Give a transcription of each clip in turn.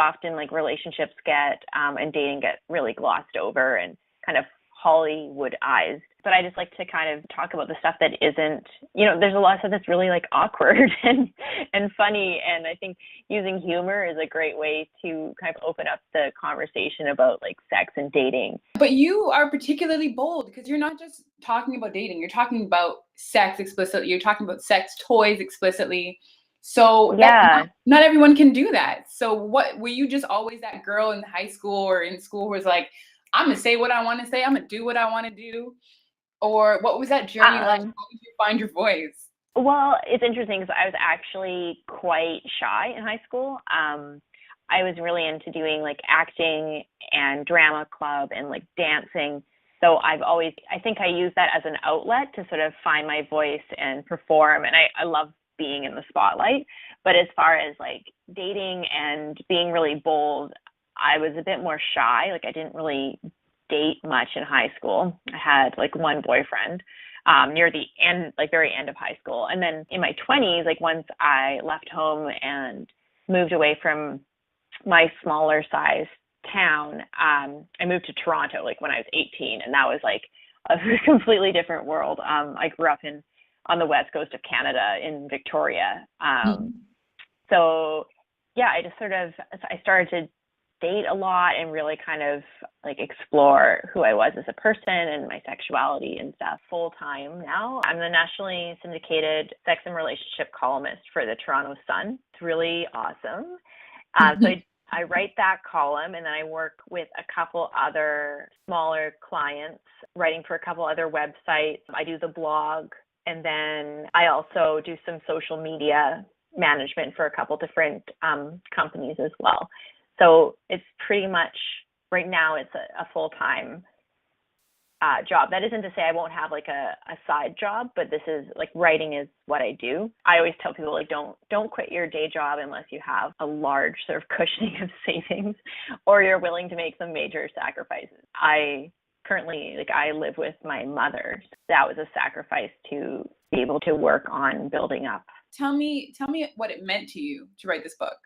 often like relationships get and dating get really glossed over and kind of Hollywoodized. But I just like to kind of talk about the stuff that isn't, there's a lot of stuff that's really like awkward and funny. And I think using humor is a great way to kind of open up the conversation about like sex and dating. But you are particularly bold because you're not just talking about dating, you're talking about sex explicitly, you're talking about sex toys explicitly. So yeah, not everyone can do that. So what, were you just always that girl in high school or in school who was like, I'm going to say what I want to say, I'm going to do what I want to do? Or what was that journey like? How did you find your voice? Well, it's interesting because I was actually quite shy in high school. I was really into doing like acting and drama club and like dancing. So I think I use that as an outlet to sort of find my voice and perform. And I love being in the spotlight. But as far as like dating and being really bold, I was a bit more shy. Like I didn't really date much in high school. I had like one boyfriend near the end, like very end of high school. And then in my 20s, like once I left home and moved away from my smaller size town, I moved to Toronto like when I was 18, and that was like a completely different world. I grew up on the west coast of Canada in Victoria. So yeah, I started to date a lot and really kind of like explore who I was as a person and my sexuality and stuff full time now. I'm the nationally syndicated sex and relationship columnist for the Toronto Sun. It's really awesome. So I write that column, and then I work with a couple other smaller clients, writing for a couple other websites. I do the blog, and then I also do some social media management for a couple different companies as well. So it's pretty much, right now, it's a full-time job. That isn't to say I won't have like a side job, but this is like, writing is what I do. I always tell people like, don't quit your day job unless you have a large sort of cushioning of savings or you're willing to make some major sacrifices. I currently, like, I live with my mother. That was a sacrifice to be able to work on building up. Tell me what it meant to you to write this book.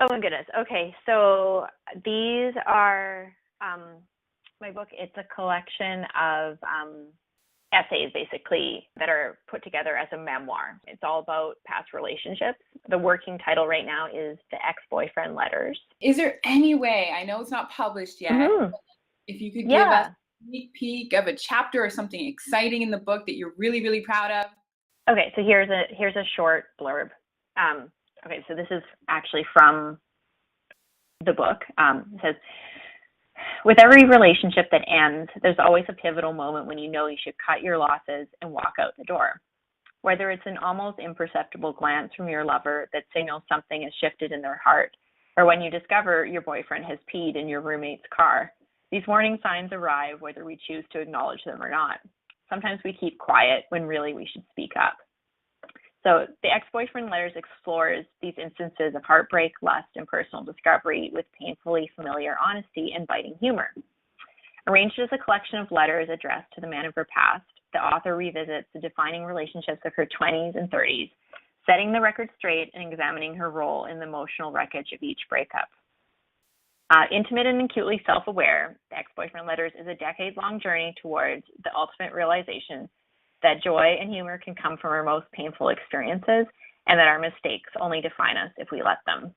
Oh my goodness. Okay. So these are my book. It's a collection of essays basically that are put together as a memoir. It's all about past relationships. The working title right now is The Ex-Boyfriend Letters. Is there any way, I know it's not published yet, but if you could give us a sneak peek of a chapter or something exciting in the book that you're really, really proud of? Okay, so here's a short blurb. Okay, so this is actually from the book. It says, with every relationship that ends, there's always a pivotal moment when you know you should cut your losses and walk out the door. Whether it's an almost imperceptible glance from your lover that signals something has shifted in their heart, or when you discover your boyfriend has peed in your roommate's car, these warning signs arrive whether we choose to acknowledge them or not. Sometimes we keep quiet when really we should speak up. So the Ex-Boyfriend Letters explores these instances of heartbreak, lust, and personal discovery with painfully familiar honesty and biting humor. Arranged as a collection of letters addressed to the man of her past, the author revisits the defining relationships of her 20s and 30s, setting the record straight and examining her role in the emotional wreckage of each breakup. Intimate and acutely self-aware, the Ex-Boyfriend Letters is a decade-long journey towards the ultimate realization that joy and humor can come from our most painful experiences, and that our mistakes only define us if we let them.